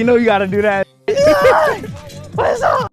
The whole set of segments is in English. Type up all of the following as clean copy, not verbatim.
You know you gotta do that. What's up?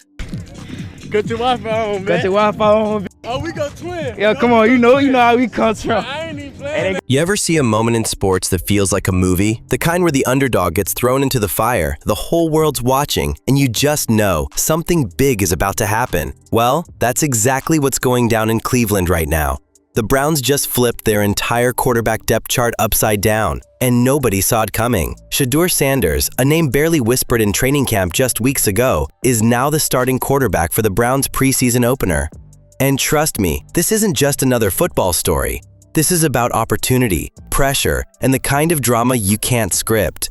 Got your Wi-Fi on, man. Got your Wi-Fi on. Oh, we got twin. Yo, come on. You know how we come from. I ain't even playing. You ever see a moment in sports that feels like a movie? The kind where the underdog gets thrown into the fire, the whole world's watching, and you just know something big is about to happen. Well, that's exactly what's going down in Cleveland right now. The Browns just flipped their entire quarterback depth chart upside down, and nobody saw it coming. Shedeur Sanders, a name barely whispered in training camp just weeks ago, is now the starting quarterback for the Browns' preseason opener. And trust me, this isn't just another football story. This is about opportunity, pressure, and the kind of drama you can't script.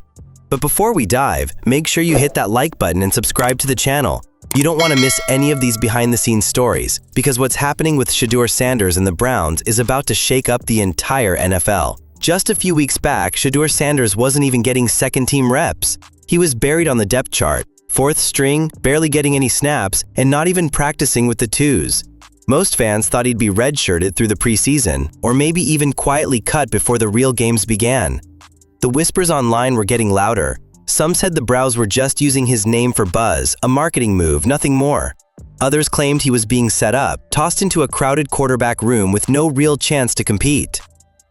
But before we dive, make sure you hit that like button and subscribe to the channel. You don't want to miss any of these behind-the-scenes stories, because what's happening with Shedeur Sanders and the Browns is about to shake up the entire NFL. Just a few weeks back, Shedeur Sanders wasn't even getting second-team reps. He was buried on the depth chart, fourth string, barely getting any snaps, and not even practicing with the twos. Most fans thought he'd be redshirted through the preseason, or maybe even quietly cut before the real games began. The whispers online were getting louder. Some said the Browns were just using his name for buzz, a marketing move, nothing more. Others claimed he was being set up, tossed into a crowded quarterback room with no real chance to compete.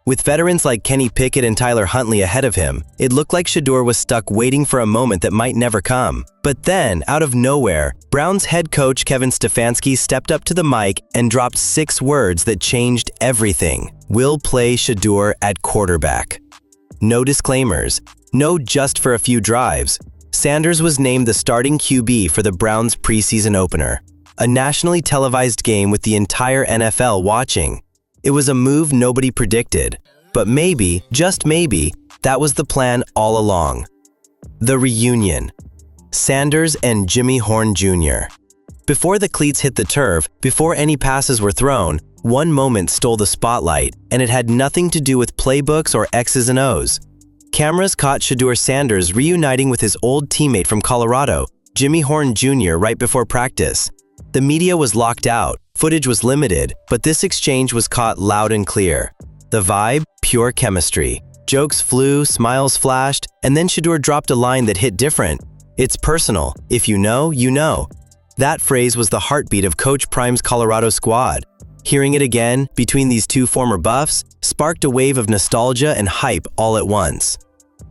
With veterans like Kenny Pickett and Huntley ahead of him, it looked like Shedeur was stuck waiting for a moment that might never come. But then, out of nowhere, Browns head coach Kevin Stefanski stepped up to the mic and dropped 6 words that changed everything. "We'll play Shedeur at quarterback." No disclaimers. No just for a few drives. Sanders was named the starting QB for the Browns' preseason opener, a nationally televised game with the entire NFL watching. It was a move nobody predicted, but maybe, just maybe, that was the plan all along. The reunion. Sanders and Jimmy Horn Jr. Before the cleats hit the turf, before any passes were thrown, one moment stole the spotlight, and it had nothing to do with playbooks or X's and O's. Cameras caught Shedeur Sanders reuniting with his old teammate from Colorado, Jimmy Horn Jr., right before practice. The media was locked out, footage was limited, but this exchange was caught loud and clear. The vibe, pure chemistry. Jokes flew, smiles flashed, and then Shedeur dropped a line that hit different. "It's personal. If you know, you know." That phrase was the heartbeat of Coach Prime's Colorado squad. Hearing it again, between these two former buffs, sparked a wave of nostalgia and hype all at once.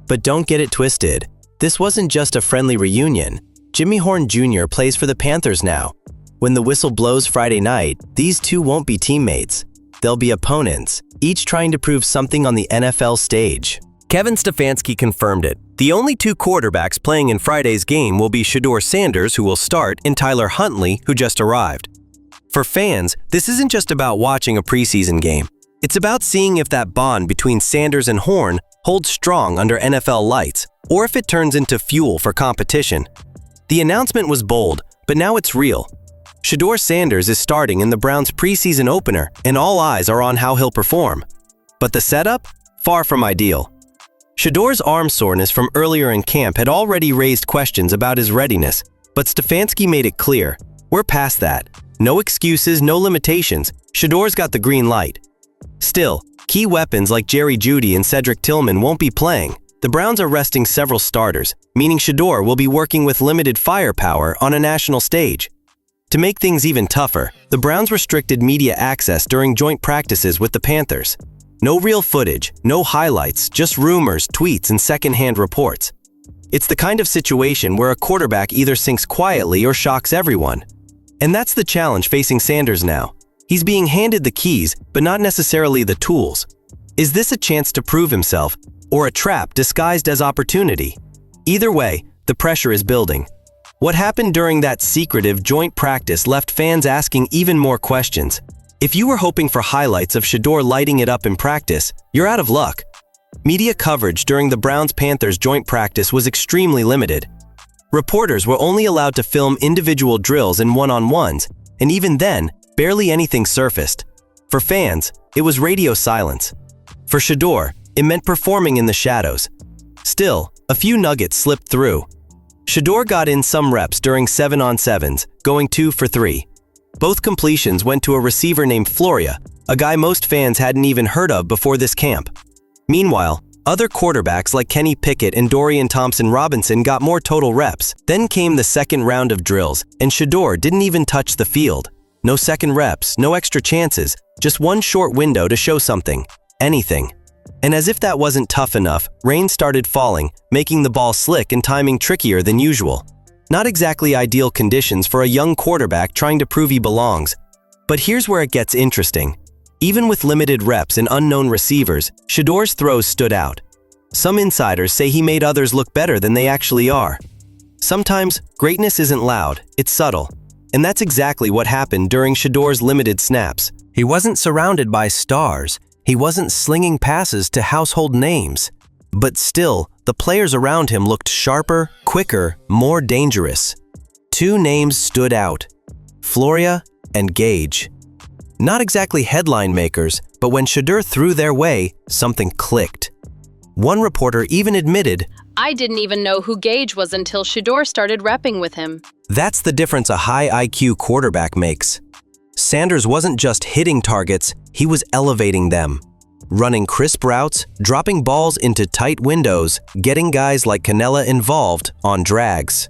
But don't get it twisted. This wasn't just a friendly reunion. Jimmy Horn Jr. plays for the Panthers now. When the whistle blows Friday night, these two won't be teammates. They'll be opponents, each trying to prove something on the NFL stage. Kevin Stefanski confirmed it. The only 2 quarterbacks playing in Friday's game will be Shedeur Sanders, who will start, and Huntley, who just arrived. For fans, this isn't just about watching a preseason game. It's about seeing if that bond between Sanders and Horn holds strong under NFL lights, or if it turns into fuel for competition. The announcement was bold, but now it's real. Shedeur Sanders is starting in the Browns' preseason opener, and all eyes are on how he'll perform. But the setup? Far from ideal. Shedeur's arm soreness from earlier in camp had already raised questions about his readiness, but Stefanski made it clear, we're past that. No excuses, no limitations. Shedeur's got the green light. Still, key weapons like Jerry Jeudy and Cedric Tillman won't be playing. The Browns are resting several starters, meaning Shedeur will be working with limited firepower on a national stage. To make things even tougher, the Browns restricted media access during joint practices with the Panthers. No real footage, no highlights, just rumors, tweets, and secondhand reports. It's the kind of situation where a quarterback either sinks quietly or shocks everyone. And that's the challenge facing Sanders now. He's being handed the keys, but not necessarily the tools. Is this a chance to prove himself, or a trap disguised as opportunity? Either way, the pressure is building. What happened during that secretive joint practice left fans asking even more questions. If you were hoping for highlights of Shedeur lighting it up in practice, you're out of luck. Media coverage during the Browns-Panthers joint practice was extremely limited. Reporters were only allowed to film individual drills and one-on-ones, and even then, barely anything surfaced. For fans, it was radio silence. For Shedeur, it meant performing in the shadows. Still, a few nuggets slipped through. Shedeur got in some reps during 7-on-7s, going 2 for 3. Both completions went to a receiver named Floria, a guy most fans hadn't even heard of before this camp. Meanwhile, Other quarterbacks like Kenny Pickett and Dorian Thompson-Robinson got more total reps. Then came the second round of drills, and Shedeur didn't even touch the field. No second reps, no extra chances, just one short window to show something, anything. And as if that wasn't tough enough, rain started falling, making the ball slick and timing trickier than usual. Not exactly ideal conditions for a young quarterback trying to prove he belongs. But here's where it gets interesting. Even with limited reps and unknown receivers, Shedeur's throws stood out. Some insiders say he made others look better than they actually are. Sometimes, greatness isn't loud, it's subtle. And that's exactly what happened during Shedeur's limited snaps. He wasn't surrounded by stars. He wasn't slinging passes to household names. But still, the players around him looked sharper, quicker, more dangerous. Two names stood out: Floria and Gage. Not exactly headline makers, but when Shedeur threw their way, something clicked. One reporter even admitted, "I didn't even know who Gage was until Shedeur started repping with him." That's the difference a high IQ quarterback makes. Sanders wasn't just hitting targets, he was elevating them. Running crisp routes, dropping balls into tight windows, getting guys like Canella involved on drags.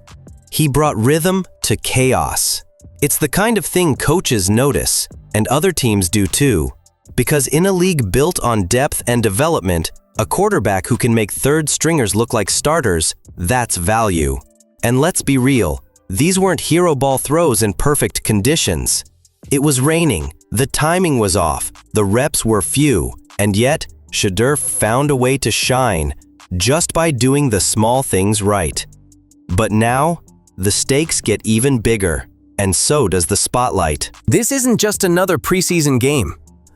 He brought rhythm to chaos. It's the kind of thing coaches notice, and other teams do too. Because in a league built on depth and development, a quarterback who can make third stringers look like starters, that's value. And let's be real, these weren't hero ball throws in perfect conditions. It was raining, the timing was off, the reps were few, and yet Shedeur found a way to shine just by doing the small things right. But now, the stakes get even bigger, and so does the spotlight. This isn't just another preseason game.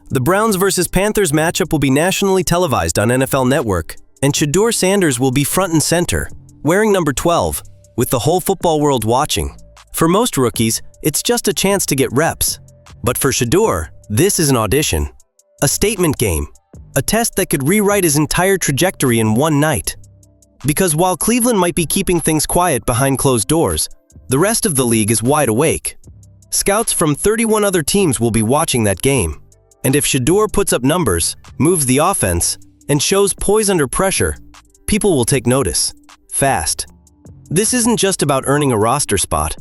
The Browns vs. Panthers matchup will be nationally televised on NFL Network, and Shedeur Sanders will be front and center, wearing number 12, with the whole football world watching. For most rookies, it's just a chance to get reps. But for Shedeur, this is an audition. A statement game. A test that could rewrite his entire trajectory in one night. Because while Cleveland might be keeping things quiet behind closed doors, the rest of the league is wide awake. Scouts from 31 other teams will be watching that game. And if Shedeur puts up numbers, moves the offense, and shows poise under pressure, people will take notice. Fast. This isn't just about earning a roster spot.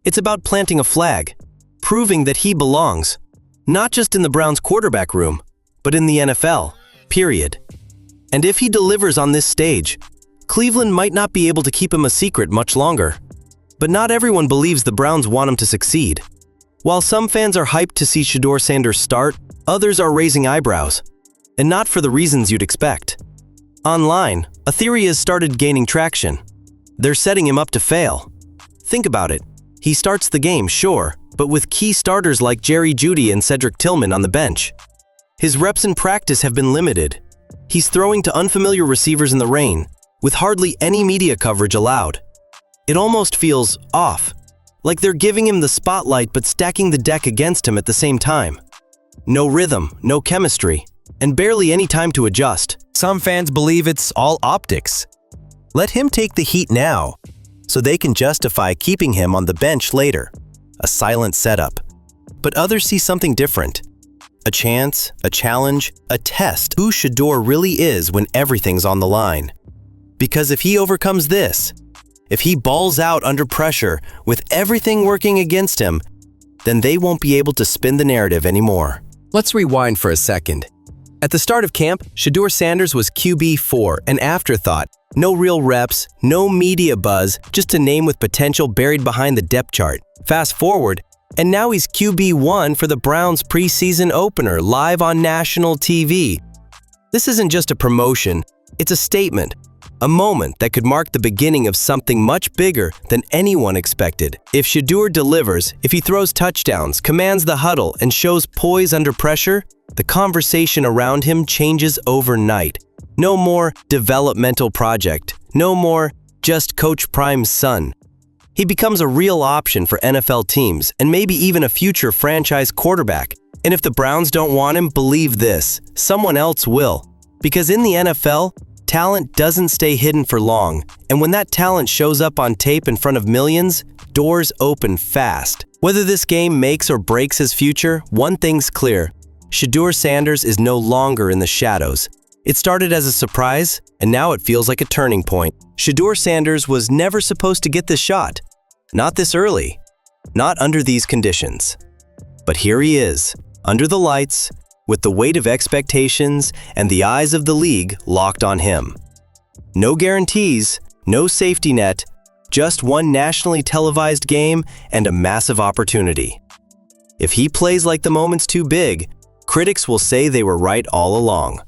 It's about planting a flag, proving that he belongs, not just in the Browns' quarterback room, but in the NFL, period. And if he delivers on this stage, Cleveland might not be able to keep him a secret much longer. But not everyone believes the Browns want him to succeed. While some fans are hyped to see Shedeur Sanders start, others are raising eyebrows. And not for the reasons you'd expect. Online, a theory has started gaining traction. They're setting him up to fail. Think about it. He starts the game, sure, but with key starters like Jerry Jeudy and Cedric Tillman on the bench. His reps in practice have been limited. He's throwing to unfamiliar receivers in the rain, with hardly any media coverage allowed. It almost feels off, like they're giving him the spotlight but stacking the deck against him at the same time. No rhythm, no chemistry, and barely any time to adjust. Some fans believe it's all optics. Let him take the heat now, so they can justify keeping him on the bench later. A silent setup. But others see something different. A chance, a challenge, a test who Shedeur really is when everything's on the line. Because if he overcomes this, if he balls out under pressure with everything working against him, then they won't be able to spin the narrative anymore. Let's rewind for a second. At the start of camp, Shedeur Sanders was QB4, an afterthought. No real reps, no media buzz, just a name with potential buried behind the depth chart. Fast forward, and now he's QB1 for the Browns' preseason opener, live on national TV. This isn't just a promotion, it's a statement. A moment that could mark the beginning of something much bigger than anyone expected. If Shedeur delivers, if he throws touchdowns, commands the huddle, and shows poise under pressure, the conversation around him changes overnight. No more developmental project. No more just Coach Prime's son. He becomes a real option for NFL teams and maybe even a future franchise quarterback. And if the Browns don't want him, believe this, someone else will. Because in the NFL, talent doesn't stay hidden for long, and when that talent shows up on tape in front of millions, doors open fast. Whether this game makes or breaks his future, one thing's clear. Shedeur Sanders is no longer in the shadows. It started as a surprise, and now it feels like a turning point. Shedeur Sanders was never supposed to get this shot. Not this early. Not under these conditions. But here he is, under the lights, with the weight of expectations and the eyes of the league locked on him. No guarantees, no safety net, just one nationally televised game and a massive opportunity. If he plays like the moment's too big, critics will say they were right all along.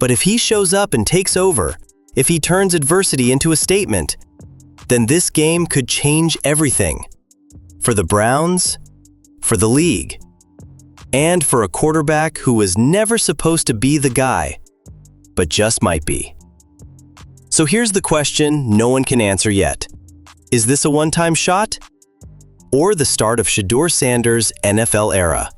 But if he shows up and takes over, if he turns adversity into a statement, then this game could change everything. For the Browns, for the league, and for a quarterback who was never supposed to be the guy, but just might be. So here's the question no one can answer yet. Is this a one-time shot? Or the start of Shedeur Sanders' NFL era?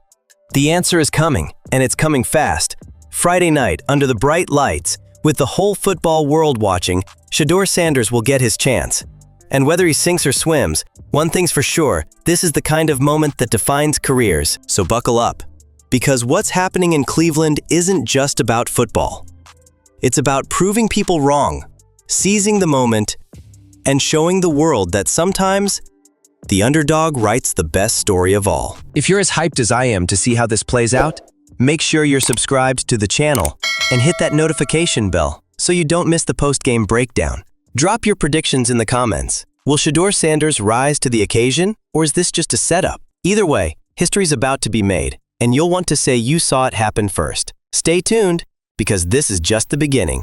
The answer is coming, and it's coming fast. Friday night, under the bright lights, with the whole football world watching, Shedeur Sanders will get his chance. And whether he sinks or swims, one thing's for sure, this is the kind of moment that defines careers. So buckle up. Because what's happening in Cleveland isn't just about football. It's about proving people wrong, seizing the moment, and showing the world that sometimes the underdog writes the best story of all. If you're as hyped as I am to see how this plays out, make sure you're subscribed to the channel and hit that notification bell so you don't miss the post-game breakdown. Drop your predictions in the comments. Will Shedeur Sanders rise to the occasion, or is this just a setup? Either way, history's about to be made, and you'll want to say you saw it happen first. Stay tuned, because this is just the beginning.